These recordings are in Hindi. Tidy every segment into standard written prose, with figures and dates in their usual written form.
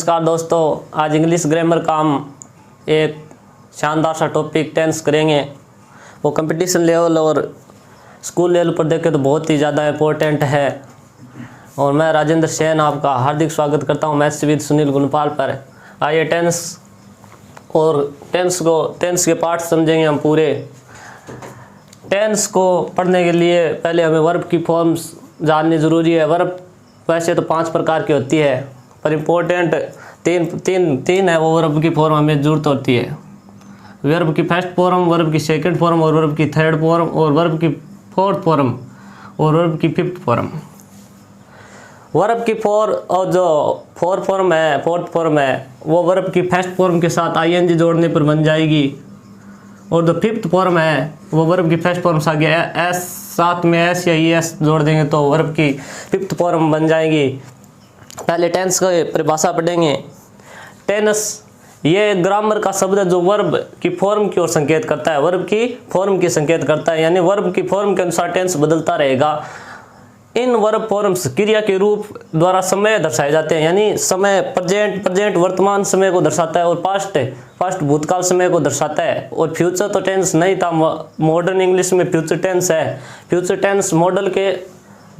नमस्कार दोस्तों, आज इंग्लिश ग्रामर का हम एक शानदार सा टॉपिक टेंस करेंगे। वो कंपटीशन लेवल और स्कूल लेवल पर देखें तो बहुत ही ज़्यादा इम्पोर्टेंट है। और मैं राजेंद्र सेन आपका हार्दिक स्वागत करता हूँ मैथ्स विद सुनील गुणपाल पर। आइए टेंस के पार्ट समझेंगे हम पूरे। टेंस को पढ़ने के लिए पहले हमें वर्ब की फॉर्म्स जाननी ज़रूरी है। वर्ब वैसे तो 5 प्रकार की होती है, पर इम्पोर्टेंट तीन है वो वर्ब की फॉर्म हमें ज़रूरत होती है। वर्ब की फर्स्ट फॉर्म, वर्ब की सेकंड फॉर्म और वर्ब की थर्ड फॉर्म और वर्ब की फोर्थ फॉर्म और वर्ब की फिफ्थ फॉर्म। वर्ब की और जो फोर्थ फॉर्म है वो वर्ब की फर्स्ट फॉर्म के साथ आईएनजी जोड़ने पर बन जाएगी। और जो फिफ्थ फॉर्म है वो वर्ब की फर्स्ट फॉर्म से आगे एस साथ में एस या ई एस जोड़ देंगे तो वर्ब की फिफ्थ फॉर्म बन जाएगी। पहले टेंस की परिभाषा पढ़ेंगे। टेंस ये ग्रामर का शब्द है जो वर्ब की फॉर्म की ओर संकेत करता है। वर्ब की फॉर्म की संकेत करता है, यानी वर्ब की फॉर्म के अनुसार टेंस बदलता रहेगा। इन वर्ब फॉर्म्स क्रिया के रूप द्वारा समय दर्शाए जाते हैं, यानी समय प्रेजेंट वर्तमान समय को दर्शाता है और पास्ट भूतकाल समय को दर्शाता है। और फ्यूचर तो टेंस नहीं था, मॉडर्न इंग्लिश में फ्यूचर टेंस है। फ्यूचर टेंस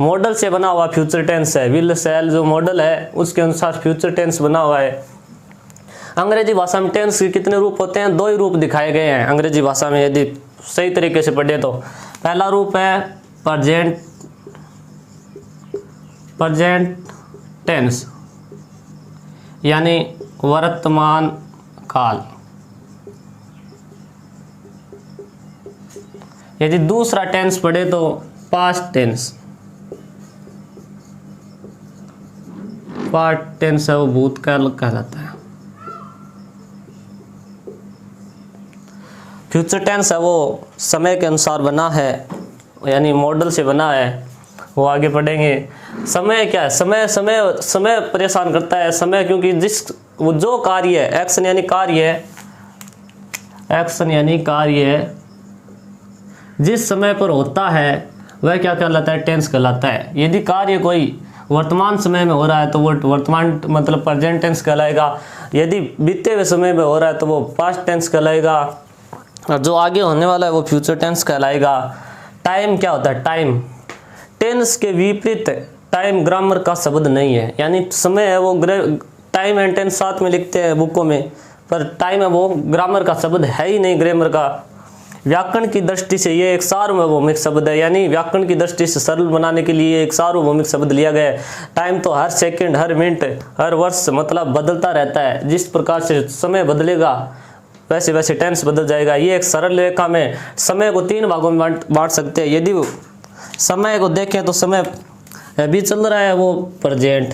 मॉडल से बना हुआ फ्यूचर टेंस है। विल शैल जो मॉडल है उसके अनुसार फ्यूचर टेंस बना हुआ है। अंग्रेजी भाषा में टेंस के कितने रूप होते हैं? 2 ही रूप दिखाए गए हैं अंग्रेजी भाषा में, यदि सही तरीके से पढ़े तो। पहला रूप है प्रेजेंट टेंस, यानी वर्तमान काल। यदि दूसरा टेंस पढ़े तो पास्ट टेंस है, वो भूतकाल कहलाता है। फ्यूचर टेंस है वो समय के अनुसार बना है, यानी मॉडल से बना है। वो आगे पढ़ेंगे। समय क्या है? समय परेशान करता है। समय क्योंकि जो कार्य है, एक्शन यानी कार्य जिस समय पर होता है वह क्या कहलाता है? टेंस कहलाता है। यदि कार्य कोई वर्तमान समय में हो रहा है तो वो वर्तमान मतलब प्रेजेंट टेंस कहलाएगा। यदि बीते हुए समय में हो रहा है तो वो पास्ट टेंस कहलाएगा। और जो आगे होने वाला है वो फ्यूचर टेंस कहलाएगा। टाइम क्या होता है? टाइम टेंस के विपरीत टाइम ग्रामर का शब्द नहीं है, यानी समय है वो टाइम एंड टेंस साथ में लिखते हैं बुकों में, पर टाइम है वो ग्रामर का शब्द है ही नहीं ग्रामर का। व्याकरण की दृष्टि से ये एक सार्वभौमिक शब्द है, यानी व्याकरण की दृष्टि से सरल बनाने के लिए एक सार्वभौमिक शब्द लिया गया है। टाइम तो हर सेकंड, हर मिनट, हर वर्ष मतलब बदलता रहता है। जिस प्रकार से समय बदलेगा वैसे वैसे टेंस बदल जाएगा। ये एक सरल रेखा में समय को 3 भागों में बांट सकते हैं। यदि समय को देखें तो समय अभी चल रहा है वो प्रेजेंट,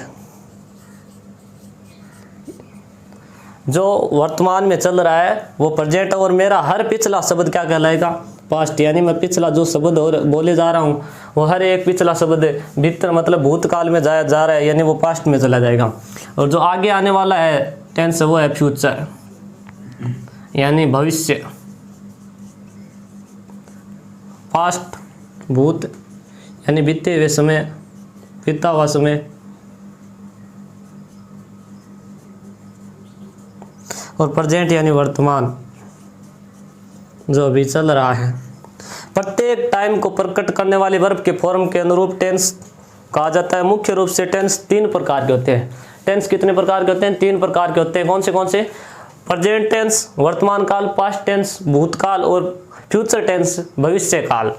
जो वर्तमान में चल रहा है वो प्रेजेंट, और मेरा हर पिछला शब्द क्या कहलाएगा? पास्ट, यानी मैं पिछला जो शब्द और बोले जा रहा हूँ वो हर एक पिछला शब्द भीतर मतलब भूतकाल में जा रहा है, यानी वो पास्ट में चला जाएगा। और जो आगे आने वाला है टेंस वो है फ्यूचर, यानी भविष्य। पास्ट भूत यानी बीते हुए समय, बीता हुआ समय। और प्रेजेंट यानी वर्तमान, जो अभी चल रहा है। प्रत्येक टाइम को प्रकट करने वाले वर्ब के फॉर्म के अनुरूप टेंस कहा जाता है। मुख्य रूप से टेंस 3 प्रकार के होते हैं। टेंस कितने प्रकार के होते हैं? 3 प्रकार के होते हैं। कौन से? प्रेजेंट टेंस वर्तमान काल, पास्ट टेंस भूतकाल और फ्यूचर टेंस भविष्य काल।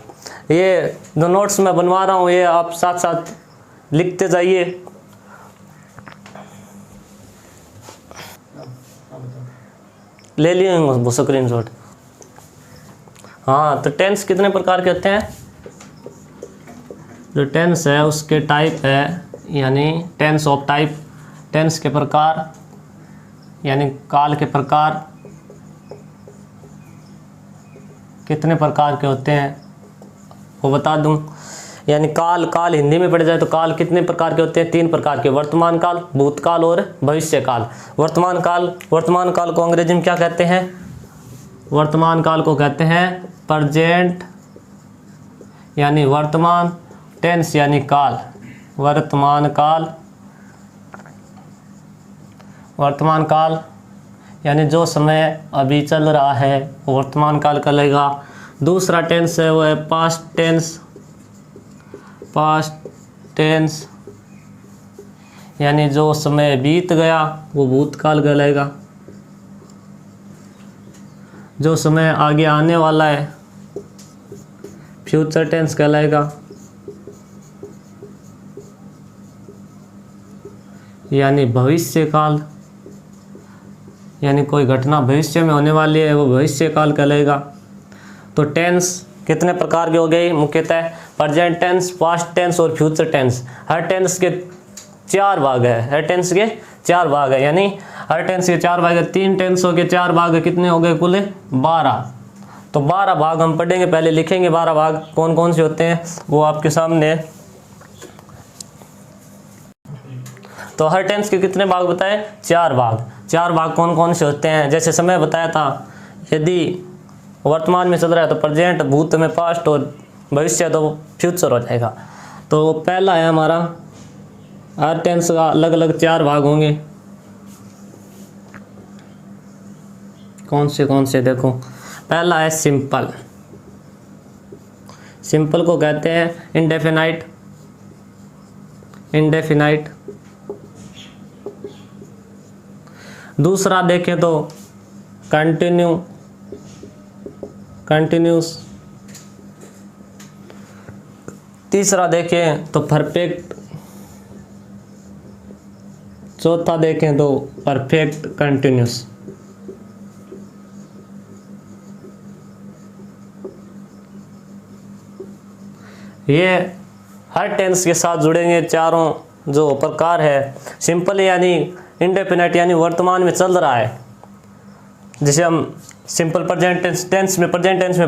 ये जो नोट्स मैं बनवा रहा हूँ ये आप साथ साथ लिखते जाइए। ले लिए वो स्क्रीनशॉट। हाँ, तो टेंस कितने प्रकार के होते हैं? जो टेंस है उसके टाइप है, यानी टेंस ऑफ टाइप। टेंस के प्रकार यानी काल के प्रकार कितने प्रकार के होते हैं वो बता दूं। यानी काल हिंदी में पढ़े जाए तो काल कितने प्रकार के होते हैं? 3 प्रकार के, वर्तमान काल, भूतकाल और भविष्य काल। वर्तमान काल को अंग्रेजी में क्या कहते हैं? वर्तमान काल को कहते हैं प्रेजेंट, यानी वर्तमान, टेंस यानी काल, वर्तमान काल, वर्तमान काल यानी जो समय अभी चल रहा है वो वर्तमान काल कहलाएगा। दूसरा टेंस है वो है पास्ट टेंस। पास्ट टेंस यानी जो समय बीत गया वो भूतकाल कहलाएगा। जो समय आगे आने वाला है फ्यूचर टेंस कहलाएगा। यानी भविष्य काल, यानी कोई घटना भविष्य में होने वाली है वो भविष्य काल कहलाएगा। तो टेंस कितने प्रकार के हो गए मुख्यतः? प्रेजेंट टेंस, पास्ट टेंस और फ्यूचर टेंस। हर टेंस के 4 भाग है। हर टेंस के 4 भाग है, यानी हर टेंस के 4 भाग है। 3 टेंसों के 4 भाग कितने हो गए? कुल 12। तो 12 भाग हम पढ़ेंगे, पहले लिखेंगे 12 भाग कौन कौन से होते हैं वो आपके सामने। तो हर टेंस के कितने भाग बताए? 4 भाग। 4 भाग कौन कौन से होते हैं? जैसे समय बताया था, यदि वर्तमान में चल रहा है तो प्रेजेंट, भूत में पास्ट और भविष्य तो फ्यूचर हो जाएगा। तो पहला है हमारा, हर टेंस का अलग अलग 4 भाग होंगे। कौन से देखो। पहला है सिंपल। सिंपल को कहते हैं इंडेफिनाइट। इंडेफिनाइट। दूसरा देखें तो कंटिन्यू, कंटिन्यूस। तीसरा देखें तो परफेक्ट। चौथा देखें तो परफेक्ट कंटिन्यूस। ये हर टेंस के साथ जुड़ेंगे चारों जो प्रकार है। सिंपल यानी इंडेफिनाइट यानी वर्तमान में चल रहा है, जिसे हम सिंपल प्रेजेंट टेंस में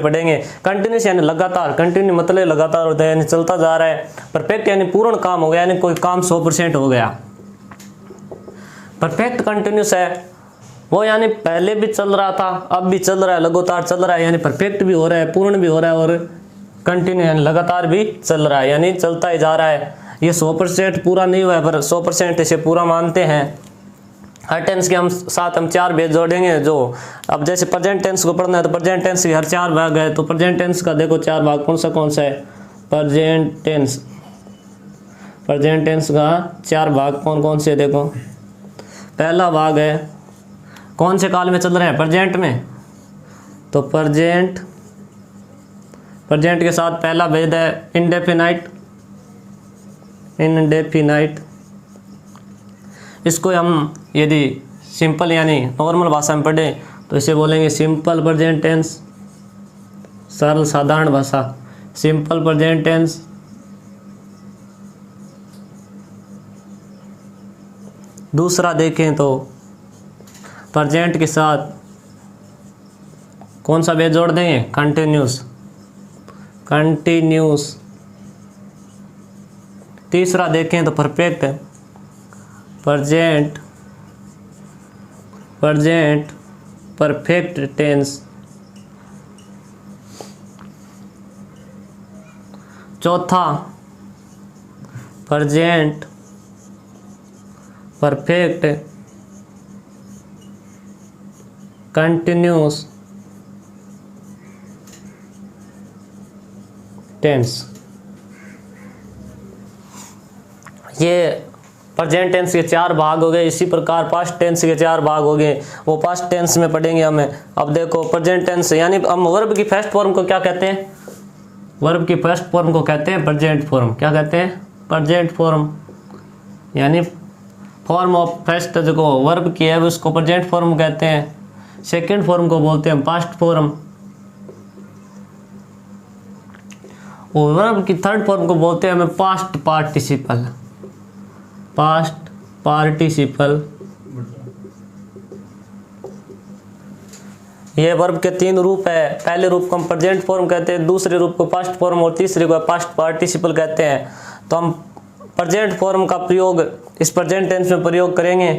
पढ़ेंगे। कंटिन्यूस यानी लगातार, कंटिन्यू मतलब लगातार होता है यानी चलता जा रहा है। परफेक्ट यानी पूर्ण काम हो गया, यानी कोई काम 100% हो गया। परफेक्ट कंटिन्यूस है वो यानी पहले भी चल रहा था, अब भी चल रहा है, लगातार चल रहा है, यानी परफेक्ट भी हो रहा है, पूर्ण भी हो रहा है और कंटिन्यू यानी लगातार भी चल रहा है, यानी चलता ही जा रहा है। ये 100% पूरा नहीं हुआ है पर 100% इसे पूरा मानते हैं। हर टेंस के हम साथ हम 4 भेद जोड़ेंगे। जो अब जैसे प्रेजेंट टेंस को पढ़ना है तो प्रेजेंट टेंस के हर 4 भाग है। तो प्रेजेंट टेंस का देखो 4 भाग कौन सा है? Present tense. प्रेजेंट टेंस का 4 भाग कौन से देखो। पहला भाग है कौन से काल में चल रहा है? प्रेजेंट में। तो प्रेजेंट के साथ पहला भेद है इंडेफिनाइट। इंडेफिनाइट इसको हम यदि सिंपल यानी नॉर्मल भाषा में पढ़े तो इसे बोलेंगे सिंपल प्रेजेंट टेंस। सरल साधारण भाषा, सिंपल प्रेजेंट टेंस। दूसरा देखें तो प्रेजेंट के साथ कौन सा भेद जोड़ देंगे? कंटिन्यूस। कंटिन्यूस। तीसरा देखें तो परफेक्ट। Present perfect tense. चौथा प्रेजेंट परफेक्ट कंटिन्यूस टेंस। ये प्रेजेंट टेंस के 4 भाग हो गए। इसी प्रकार पास्ट टेंस के 4 भाग हो गए, वो पास्ट टेंस में पढ़ेंगे हमें। अब देखो प्रेजेंट टेंस यानी हम वर्ब की फर्स्ट फॉर्म को क्या कहते हैं? वर्ब की फर्स्ट फॉर्म को कहते हैं प्रेजेंट फॉर्म। क्या कहते हैं? Present form. यानी फॉर्म ऑफ फर्स्ट जो वर्ब की है उसको प्रेजेंट फॉर्म कहते हैं। सेकेंड फॉर्म को बोलते हैं पास्ट फॉर्म। और वर्ब की थर्ड फॉर्म को बोलते हैं हमें पास्ट पार्टिसिपल। Past participle. ये वर्ब के 3 रूप है। पहले रूप को हम प्रेजेंट फॉर्म कहते हैं, दूसरे रूप को पास्ट फॉर्म और तीसरे को पास्ट पार्टिसिपल कहते हैं। तो हम प्रेजेंट फॉर्म का प्रयोग इस प्रेजेंट टेंस में प्रयोग करेंगे।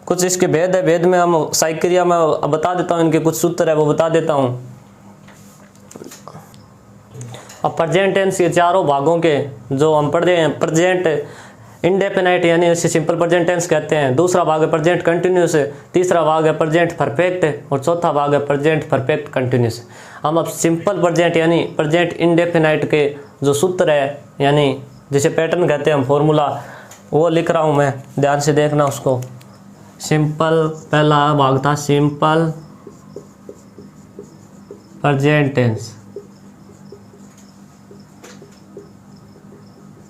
कुछ इसके भेद है, भेद में हम साइक्रिया में बता देता हूँ, इनके कुछ सूत्र है वो बता देता हूँ। अब प्रेजेंट टेंस के 4 भागों के जो हम पढ़ रहे हैं, प्रेजेंट इंडेफिनाइट यानी इसे सिंपल प्रेजेंट टेंस कहते हैं। दूसरा भाग है प्रेजेंट कंटिन्यूस, तीसरा भाग है प्रेजेंट परफेक्ट और चौथा भाग है प्रेजेंट परफेक्ट कंटिन्यूस। हम अब सिंपल प्रेजेंट यानी प्रेजेंट इंडेफिनाइट के जो सूत्र है यानी जिसे पैटर्न कहते हैं हम, फॉर्मूला, वो लिख रहा हूँ मैं, ध्यान से देखना उसको। सिंपल पहला भाग था सिंपल प्रेजेंट टेंस,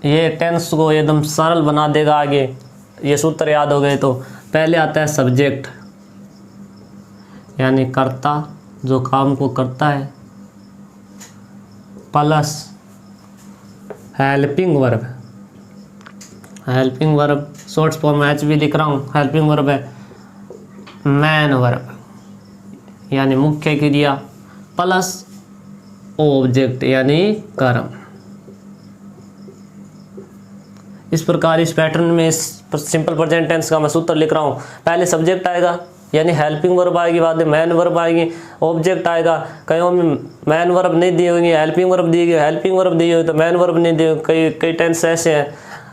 ये टेंस को एकदम सरल बना देगा आगे, ये सूत्र याद हो गए तो। पहले आता है सब्जेक्ट यानी कर्ता जो काम को करता है, plus helping verb, helping verb short form में भी लिख रहा हूँ, हेल्पिंग वर्ब है मैन वर्ब यानी मुख्य क्रिया, प्लस ऑब्जेक्ट यानी कर्म। इस प्रकार इस पैटर्न में इस सिंपल प्रेजेंट टेंस का मैं सूत्र लिख रहा हूँ। पहले सब्जेक्ट आएगा यानी हेल्पिंग वर्ब आएगी, बाद में मैन वर्ब आएगी, ऑब्जेक्ट आएगा। कहीं में मैन वर्ब नहीं दी होगी, हेल्पिंग वर्ब दी गई, हेल्पिंग वर्ब दी हुई तो मैन वर्ब नहीं दी। कई कई टेंस ऐसे हैं।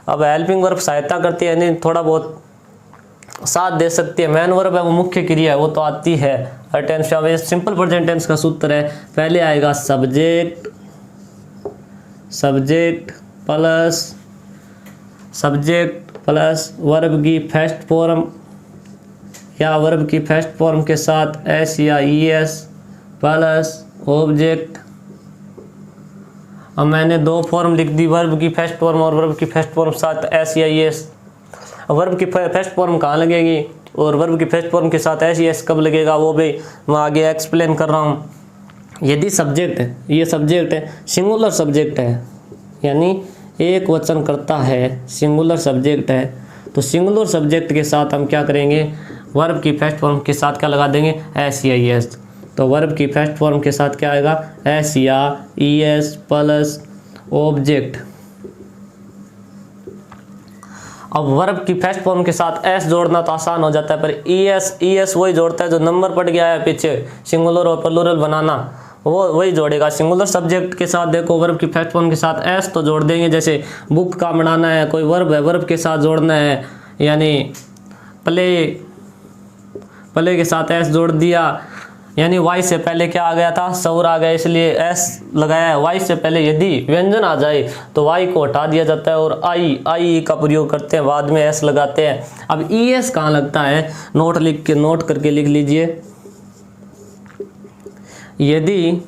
अब हेल्पिंग वर्ब सहायता करती है यानी थोड़ा बहुत साथ दे सकती है, मैन वर्ब है वो मुख्य क्रिया है वो तो आती है हर टेंस। अब सिंपल प्रेजेंट टेंस का सूत्र है, पहले आएगा सब्जेक्ट, सब्जेक्ट प्लस वर्ब की फर्स्ट फॉर्म या वर्ब की फर्स्ट फॉर्म के साथ एस या ई एस प्लस ऑब्जेक्ट। अब मैंने दो फॉर्म लिख दी, वर्ब की फर्स्ट फॉर्म और वर्ब की फर्स्ट फॉर्म साथ एस या ई एस। वर्ब की फर्स्ट फॉर्म कहाँ लगेगी और वर्ब की फर्स्ट फॉर्म के साथ एस या एस कब लगेगा वो भी मैं आगे एक्सप्लेन कर रहा हूँ। यदि सब्जेक्ट है, ये सब्जेक्ट है, सिंगुलर सब्जेक्ट है यानी एक वचन करता है, सिंगुलर सब्जेक्ट है, तो सिंगुलर सब्जेक्ट के साथ हम क्या करेंगे, वर्ब की फर्स्ट फॉर्म के साथ क्या लगा देंगे, एस या ई एस। तो वर्ब की फर्स्ट फॉर्म के साथ क्या आएगा, एस या ई एस प्लस ऑब्जेक्ट। अब वर्ब की फर्स्ट फॉर्म के साथ एस जोड़ना तो आसान हो जाता है, पर ई एस वही जोड़ता है जो नंबर पड़ गया है पीछे, सिंगुलर और प्लूरल बनाना वो वही जोड़ेगा। सिंगुलर सब्जेक्ट के साथ देखो वर्ब की फर्स्ट फॉर्म के साथ एस तो जोड़ देंगे, जैसे बुक का बनाना है, कोई वर्ब है वर्ब के साथ जोड़ना है यानी प्ले के साथ एस जोड़ दिया, यानी वाई से पहले क्या आ गया था, सौर आ गया, इसलिए एस लगाया है। वाई से पहले यदि व्यंजन आ जाए तो वाई को हटा दिया जाता है और आई का प्रयोग करते हैं, बाद में एस लगाते हैं। अब ई एस कहाँ लगता है, नोट करके लिख लीजिए। यदि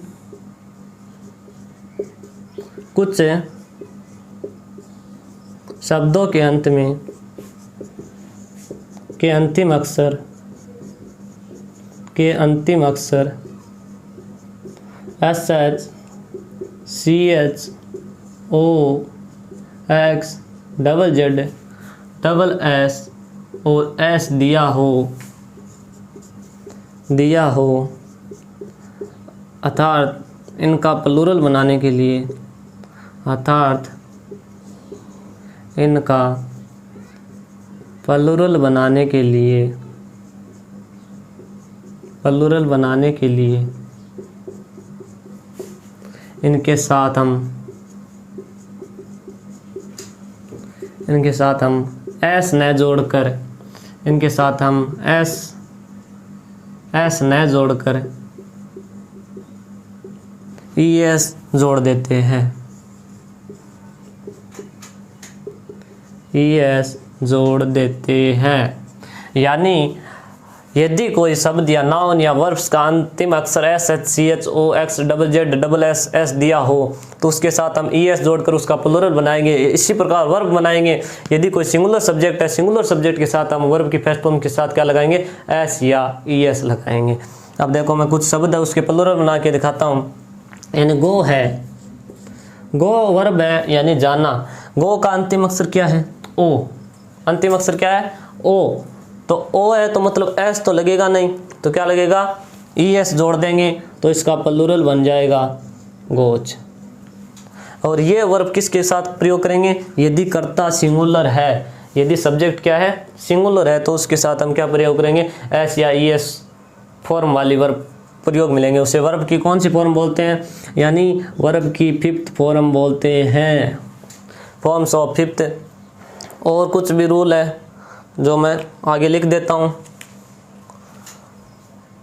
कुछ शब्दों के अंत में के अंतिम अक्षर S H C H O X double Z double S और एस दिया हो अर्थात इनका प्लूरल बनाने के लिए, प्लूरल बनाने के लिए इनके साथ हम एस न जोड़कर ई एस जोड़ देते हैं, यानी यदि कोई शब्द या नाउन या वर्ब्स का अंतिम अक्षर S H C H O X double Z double S S दिया हो तो उसके साथ हम ई एस जोड़कर उसका प्लूरल बनाएंगे। इसी प्रकार वर्ब बनाएंगे। यदि कोई सिंगुलर सब्जेक्ट है, सिंगुलर सब्जेक्ट के साथ हम वर्ब की फर्स्ट फॉर्म के साथ क्या लगाएंगे, एस या ई एस लगाएंगे। अब देखो मैं कुछ शब्द है उसके प्लूरल बना के दिखाता हूँ। यानी गो है, गो वर्ब है यानी जाना। गो का अंतिम अक्षर क्या है, ओ। अंतिम अक्षर क्या है, ओ। तो ओ है तो मतलब एस तो लगेगा नहीं, तो क्या लगेगा, ई एस जोड़ देंगे तो इसका प्लूरल बन जाएगा गोज। और ये वर्ब किसके साथ प्रयोग करेंगे, यदि कर्ता सिंगुलर है, यदि सब्जेक्ट क्या है, सिंगुलर है, तो उसके साथ हम क्या प्रयोग करेंगे, एस या ई एस फॉर्म वाली वर्ब प्रयोग मिलेंगे। उसे वर्ब की कौन सी फॉर्म बोलते हैं, यानी वर्ब की फिफ्थ फॉर्म बोलते हैं, फॉर्म्स ऑफ फिफ्थ और कुछ भी रूल है जो मैं आगे लिख देता हूँ।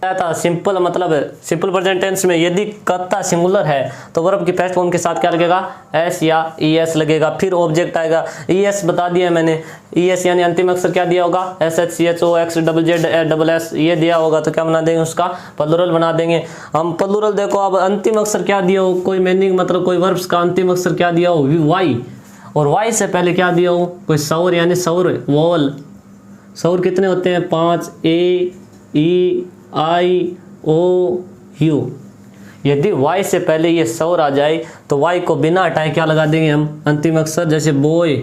था सिंपल मतलब सिंपल प्रेजेंट टेंस में यदि कर्ता सिंगुलर है तो वर्ब की फर्स्ट फॉर्म के साथ क्या लगेगा, एस या ई एस लगेगा। फिर ऑब्जेक्ट आएगा, ई एस बता दिया है मैंने, ई एस यानी अंतिम अक्षर क्या दिया होगा, S H C H O X double Z double S ये दिया होगा तो क्या बना देंगे, उसका प्लूरल बना देंगे हम। प्लूरल देखो अब अंतिम अक्षर क्या दिया हो, कोई मीनिंग मतलब कोई वर्ब्स का अंतिम अक्षर क्या दिया हो, वाई, और वाई से पहले क्या दिया हो, कोई सौर यानी सौर वॉल। सौर कितने होते हैं, 5, ए ई आई ओ यू। यदि वाई से पहले ये सौर आ जाए तो वाई को बिना हटाए क्या लगा देंगे हम, अंतिम अक्षर। जैसे बॉय,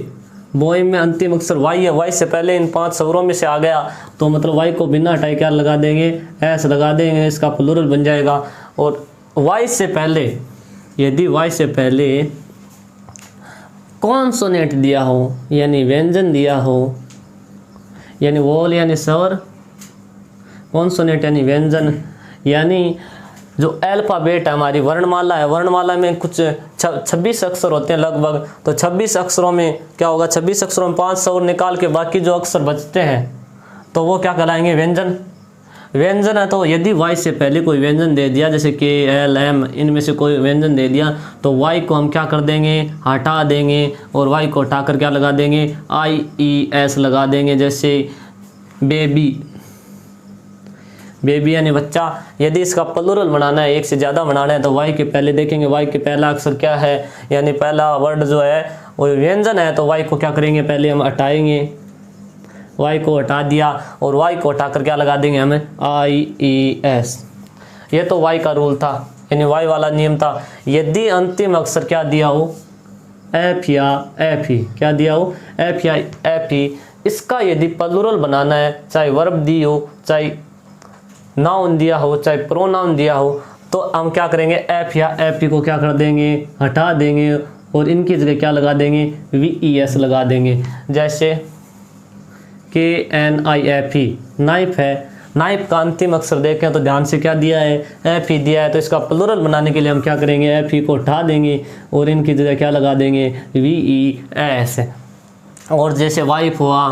बॉय में अंतिम अक्षर वाई है, वाई से पहले इन 5 सौरों में से आ गया तो मतलब वाई को बिना हटाए क्या लगा देंगे, एस लगा देंगे, इसका प्लूरल बन जाएगा। और वाई से पहले, यदि वाई से पहले कॉन्सोनेंट दिया हो यानी व्यंजन दिया हो, यानी वॉल यानी स्वर, कॉन्सोनेंट यानी व्यंजन, यानी जो अल्फाबेट है हमारी वर्णमाला है, वर्णमाला में कुछ 26 अक्षर होते हैं लगभग, तो 26 अक्षरों में क्या होगा, 26 अक्षरों में 5 सौर निकाल के बाकी जो अक्षर बचते हैं तो वो क्या कहलाएंगे, व्यंजन। व्यंजन है तो यदि वाई से पहले कोई व्यंजन दे दिया जैसे के एल एम, इनमें से कोई व्यंजन दे दिया तो वाई को हम क्या कर देंगे, हटा देंगे, और वाई को हटा कर क्या लगा देंगे, आई ई एस लगा देंगे। जैसे बेबी, बेबी यानी बच्चा। यदि इसका प्लूरल बनाना है, एक से ज़्यादा बनाना है तो वाई के पहले देखेंगे वाई के पहला अक्षर क्या है, यानी पहला वर्ड जो है वो व्यंजन है तो वाई को क्या करेंगे, पहले हम हटाएंगे, वाई को हटा दिया और वाई को हटाकर क्या लगा देंगे हमें, आई ई एस। ये तो वाई का रूल था, यानी वाई वाला नियम था। यदि अंतिम अक्षर क्या दिया हो, एफ या एफ ही, क्या दिया हो, एफ या एफ ही, इसका यदि प्लूरल बनाना है, चाहे वर्ब दी हो, चाहे नाउन दिया हो, चाहे प्रोनाउन दिया हो, तो हम क्या करेंगे, एफ या एफ को क्या कर देंगे, हटा देंगे और इनकी जगह क्या लगा देंगे, वी ई एस लगा देंगे। जैसे K N I F E, knife है, नाइफ का अंतिम अक्षर देखें तो ध्यान से क्या दिया है, एफ ही दिया है, तो इसका प्लूरल बनाने के लिए हम क्या करेंगे, एफ ही को हटा देंगे और इनकी जगह क्या लगा देंगे, वी ई एस। और जैसे वाइफ हुआ,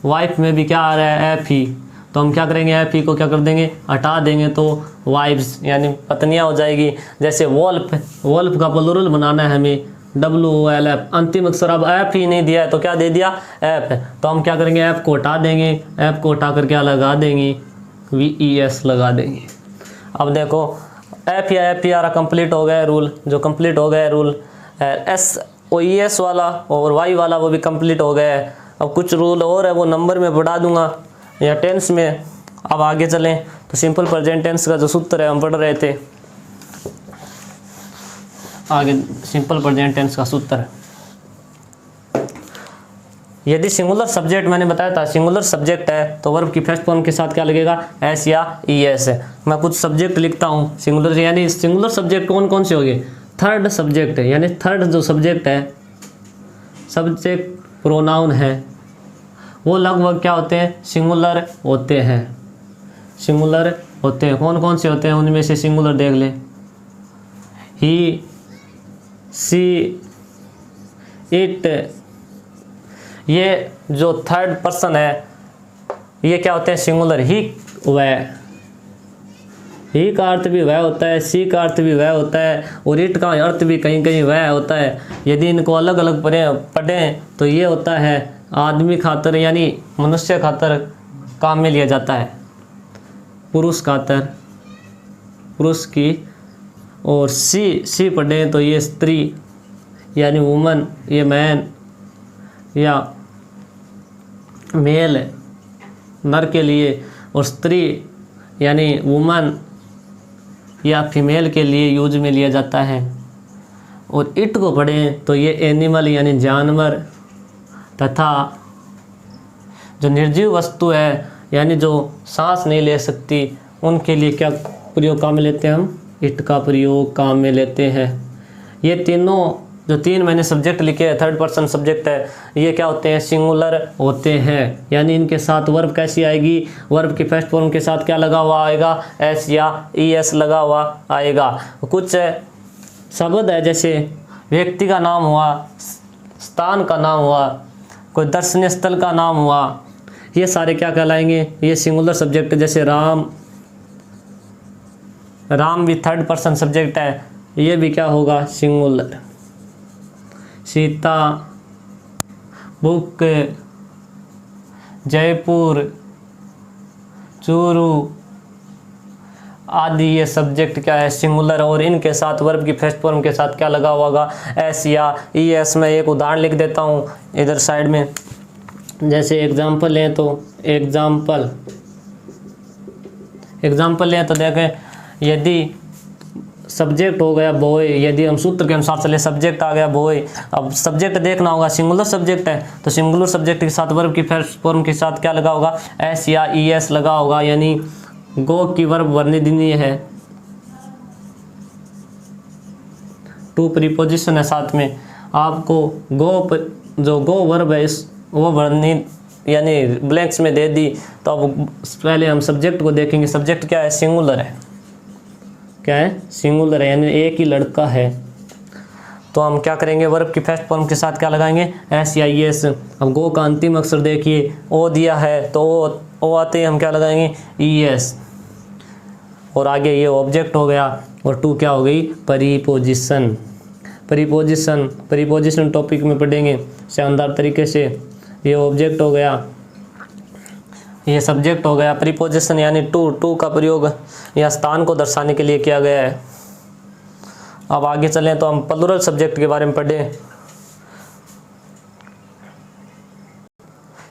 वाइफ में भी क्या आ रहा है, एफ ही, तो हम क्या करेंगे, एफ ही को क्या कर देंगे, हटा देंगे तो वाइफ्स यानी पत्नियां हो जाएगी। जैसे वॉल्फ, वॉल्फ का प्लूरल बनाना है हमें, डब्ल्यू एल एफ, अंतिम अक्षर अब एफ ही नहीं दिया है तो क्या दे दिया, एफ, तो हम क्या करेंगे, एफ को हटा देंगे, एफ को हटा कर क्या लगा देंगे, वी ई एस लगा देंगे। अब देखो एफ या एफ पी आर कंप्लीट हो गया रूल, जो कंप्लीट हो गया rule, S O E S वाला और वाई वाला वो भी कंप्लीट हो गया है। अब कुछ रूल और है वो नंबर में बढ़ा दूंगा या टेंस में। अब आगे चलें तो सिंपल प्रेजेंट टेंस का जो सूत्र है हम पढ़ रहे थे, आगे सिंपल प्रेजेंट टेंस का सूत्र। यदि सिंगुलर सब्जेक्ट, मैंने बताया था सिंगुलर सब्जेक्ट है तो वर्ब की फर्स्ट फॉर्म के साथ क्या लगेगा, एस या ई एस है। मैं कुछ सब्जेक्ट लिखता हूँ सिंगुलर, यानी सिंगुलर सब्जेक्ट कौन कौन से हो गए, थर्ड सब्जेक्ट है, यानी थर्ड जो सब्जेक्ट है, सब्जेक्ट प्रोनाउन है, वो लगभग क्या होते हैं, सिंगुलर होते हैं, सिंगुलर होते हैं। कौन कौन से होते हैं उनमें से सिंगुलर देख लें, ही, सी, इट, ये जो थर्ड पर्सन है ये क्या होते हैं, सिंगुलर। ही, वह, ही का अर्थ भी वह होता है, सी का अर्थ भी वह होता है और इट का अर्थ भी कहीं कहीं वह होता है। यदि इनको अलग अलग पढ़ें तो ये होता है आदमी खातर यानी मनुष्य खातर काम में लिया जाता है, पुरुष खातर, पुरुष की। और सी पढ़ें तो ये स्त्री यानी वुमन, ये मैन या मेल नर के लिए, और स्त्री यानी वुमन या फीमेल के लिए यूज में लिया जाता है। और इट को पढ़ें तो ये एनिमल यानी जानवर तथा जो निर्जीव वस्तु है यानी जो सांस नहीं ले सकती उनके लिए क्या प्रयोग काम में लेते हैं, हम इट का प्रयोग काम में लेते हैं। ये तीनों जो तीन मैंने सब्जेक्ट लिखे हैं, थर्ड पर्सन सब्जेक्ट है, ये क्या होते हैं, सिंगुलर होते हैं। यानी इनके साथ वर्ब कैसी आएगी, वर्ब के फर्स्ट फॉर्म के साथ क्या लगा हुआ आएगा, एस या ई एस लगा हुआ आएगा। कुछ शब्द है जैसे व्यक्ति का नाम हुआ स्थान का नाम हुआ, कोई दर्शनीय स्थल का नाम हुआ, ये सारे क्या कहलाएंगे, ये सिंगुलर सब्जेक्ट। जैसे राम, राम भी थर्ड पर्सन सब्जेक्ट है, ये भी क्या होगा, सिंगुलर। सीता, बुक, जयपुर, चूरू आदि ये सब्जेक्ट क्या है, सिंगुलर। और इनके साथ वर्ब की फर्स्ट फॉर्म के साथ क्या लगा होगा, एस या ई एस। मैं एक उदाहरण लिख देता हूँ इधर साइड में। जैसे एग्जाम्पल लें तो एग्जाम्पल लें तो देखें, यदि सब्जेक्ट हो गया बॉय, यदि हम सूत्र के अनुसार चले, सब्जेक्ट आ गया बॉय। अब सब्जेक्ट देखना होगा, सिंगुलर सब्जेक्ट है तो सिंगुलर सब्जेक्ट के साथ वर्ब की फर्स्ट फॉर्म के साथ क्या लगा होगा, एस या ई एस लगा होगा। यानी गो की वर्ब वर्णनीय है, टू प्रीपोजिशन है साथ में। आपको जो गो वर्ब है इस वो वर्णनीय यानी ब्लैंक्स में दे दी। तो अब पहले हम सब्जेक्ट को देखेंगे। सब्जेक्ट क्या है, सिंगुलर है। क्या है, सिंगुलर है, यानी एक ही लड़का है। तो हम क्या करेंगे, वर्ब की फर्स्ट फॉर्म के साथ क्या लगाएंगे, एस या ई एस। अब गो का अंतिम अक्षर देखिए, ओ दिया है तो ओ आते ही हम क्या लगाएंगे, ई एस। और आगे ये ऑब्जेक्ट हो गया और टू क्या हो गई, प्रीपोजिशन। प्रीपोजिशन टॉपिक में पढ़ेंगे शानदार तरीके से। ये ऑब्जेक्ट हो गया, ये सब्जेक्ट हो गया। प्रीपोजिशन यानी टू का प्रयोग या स्थान को दर्शाने के लिए किया गया है। अब आगे चलें तो हम प्लूरल सब्जेक्ट के बारे में पढ़ें।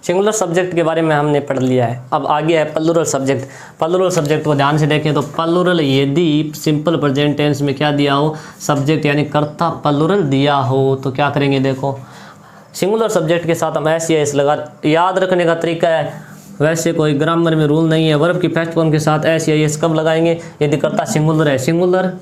सिंगुलर सब्जेक्ट के बारे में हमने पढ़ लिया है, अब आगे है प्लूरल सब्जेक्ट। प्लूरल सब्जेक्ट को ध्यान से देखें तो प्लूरल यदि सिंपल प्रेजेंट टेंस में क्या दिया हो, सब्जेक्ट यानी कर्ता प्लूरल दिया हो तो क्या करेंगे, देखो सिंगुलर सब्जेक्ट के साथ हम एस या एस लगा। याद रखने का तरीका है, वैसे कोई ग्रामर में रूल नहीं है। वर्ब की फर्स्ट फॉर्म के साथ एस या एस कब लगाएंगे, यदि कर्ता सिंगुलर है। सिंगुलर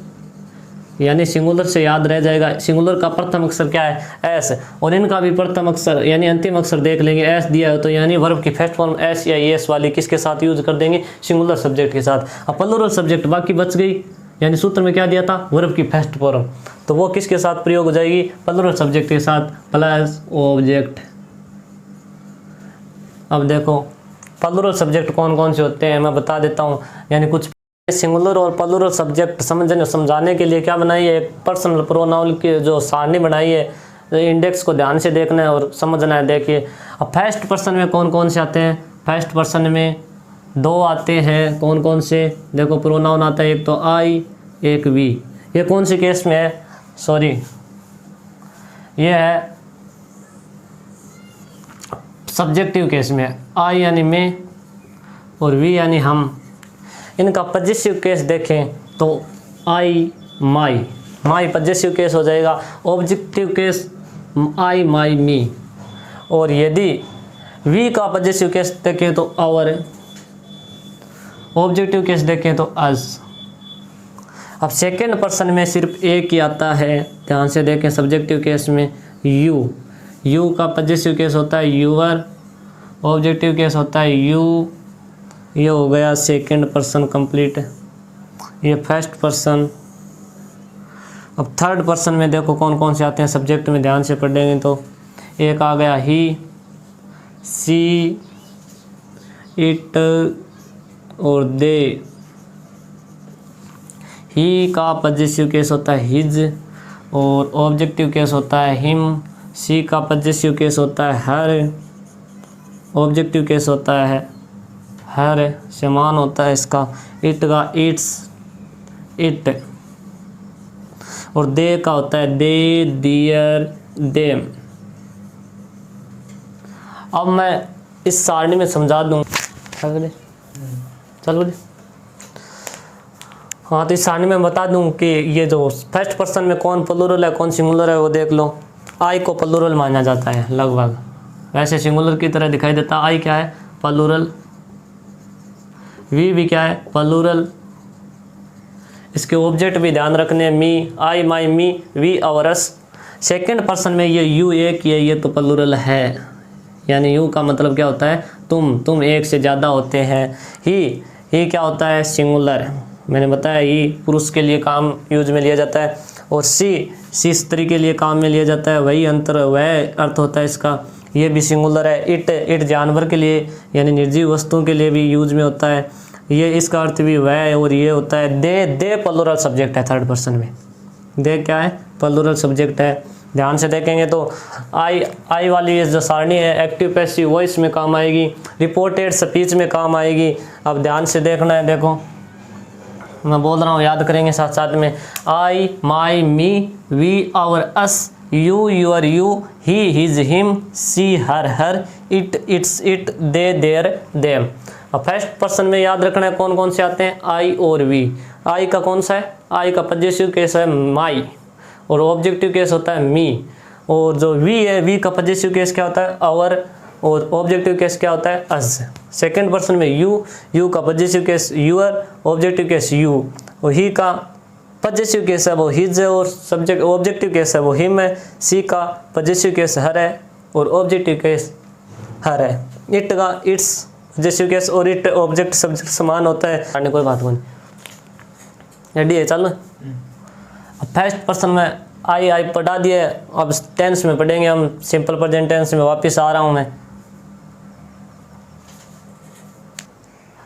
यानी सिंगुलर से याद रह जाएगा, सिंगुलर का प्रथम अक्षर क्या है, एस। और इनका भी प्रथम अक्षर यानी अंतिम अक्षर देख लेंगे, एस दिया है तो यानी वर्ब की फर्स्ट फॉर्म एस या एस वाली किसके साथ यूज कर देंगे, सिंगुलर सब्जेक्ट के साथ। अब प्लूरल सब्जेक्ट बाकी बच गई, यानी सूत्र में क्या दिया था, वर्ब की फर्स्ट फॉर्म, तो वो किसके साथ प्रयोग हो जाएगी, प्लूरल सब्जेक्ट के साथ प्लस ऑब्जेक्ट। अब देखो प्लूरल सब्जेक्ट कौन कौन से होते हैं मैं बता देता हूँ। यानी कुछ सिंगुलर और प्लूरल सब्जेक्ट समझाने के लिए क्या बनाई है, एक पर्सनल प्रोनाउन की जो सारणी बनाई है। इंडेक्स को ध्यान से देखना है और समझना है। देखिए अब फर्स्ट पर्सन में कौन कौन से आते हैं, फर्स्ट पर्सन में दो आते हैं, कौन कौन से, देखो प्रोनाउन आता है एक तो आई एक वी। ये कौन सी केस में है, सॉरी ये है सब्जेक्टिव केस में, आई यानी मैं और वी यानी हम। इनका पॉजिटिव केस देखें तो आई माई पॉजिटिव केस हो जाएगा। ऑब्जेक्टिव केस आई माई मी। और यदि वी का पॉजिटिव केस देखें तो आवर, ऑब्जेक्टिव केस देखें तो अस। अब सेकेंड पर्सन में सिर्फ एक ही आता है, ध्यान से देखें। सब्जेक्टिव केस में यू का पॉजिटिव केस होता है यूअर, ऑब्जेक्टिव केस होता है यू। ये हो गया सेकंड पर्सन कंप्लीट, ये फर्स्ट पर्सन। अब थर्ड पर्सन में देखो कौन कौन से आते हैं, सब्जेक्ट में ध्यान से पढ़ेंगे तो एक आ गया ही, सी, इट और दे। ही का पॉजिटिव केस होता है हिज और ऑब्जेक्टिव केस होता है हिम। सी का पॉजिटिव केस होता है हर, ऑब्जेक्टिव केस होता है हर, समान होता है इसका। इट का इट्स इट और दे का होता है दे, दियर, देम। अब मैं इस सारणी में समझा दूँ, चलो हाँ, तो इस सारणी में बता दूं कि ये जो फर्स्ट पर्सन में कौन प्लूरल है कौन सिंगुलर है वो देख लो। आई को प्लूरल माना जाता है लगभग, वैसे सिंगुलर की तरह दिखाई देता। आई क्या है, प्लूरल। वी भी क्या है, प्लूरल। इसके ऑब्जेक्ट भी ध्यान रखने, me, I, my, me, we, our, us. Second person में ये यू एक ही है, ये तो प्लूरल है, यानी यू का मतलब क्या होता है, तुम एक से ज़्यादा होते हैं। ही क्या होता है, सिंगुलर। मैंने बताया ही पुरुष के लिए काम यूज में लिया जाता है। और सी स्त्री के लिए काम में लिया जाता है, वही अंतर वह अर्थ होता है इसका। ये भी सिंगुलर है। इट जानवर के लिए यानी निर्जीव वस्तुओं के लिए भी यूज में होता है, ये इसका अर्थ भी वह है। और ये होता है दे प्लूरल सब्जेक्ट है थर्ड पर्सन में। दे क्या है? प्लूरल सब्जेक्ट है। ध्यान से देखेंगे तो आई वाली ये जो सारणी है एक्टिव पैसिव वॉइस में काम आएगी, रिपोर्टेड स्पीच में काम आएगी। अब ध्यान से देखना है, देखो मैं बोल रहा हूँ, याद करेंगे साथ साथ में। I, my, me, we, our, us, you, your, you, he, his, him, she, her, it, its, it, they, their, them. अब फर्स्ट पर्सन में याद रखना है कौन कौन से आते हैं, आई और वी। आई का कौन सा है? आई का पजेसिव केस है माई और ऑब्जेक्टिव केस होता है मी। और जो वी है, वी का पजेसिव केस क्या होता है? आवर और ऑब्जेक्टिव केस क्या होता है? अस। सेकंड पर्सन में यू का possessive case your, objective case you. और ही का पजेसिव केस है वो हिज है और सब्जेक्ट ऑब्जेक्टिव केस है वो हिम है। सी का पजेसिव केस हर है और ऑब्जेक्टिव केस हर है। इट का इट्स पजेसिव केस और इट ऑब्जेक्ट सब्जेक्ट समान होता है। कोई बात नहीं, रेडी है? चलो अब फर्स्ट पर्सन में आई पढ़ा दिए, अब टेंस में पढ़ेंगे हम। सिंपल प्रेजेंट टेंस में वापस आ रहा हूँ मैं।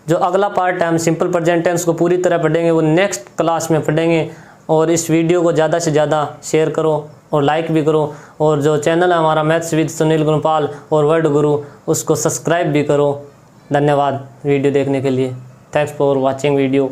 जो अगला पार्ट है हम सिंपल प्रेजेंट टेंस को पूरी तरह पढ़ेंगे, वो नेक्स्ट क्लास में पढ़ेंगे। और इस वीडियो को ज़्यादा से ज़्यादा शेयर करो और लाइक भी करो। और जो चैनल है हमारा मैथ्स विद सुनील गुणपाल और वर्ड गुरु, उसको सब्सक्राइब भी करो। धन्यवाद वीडियो देखने के लिए। Thanks for watching video.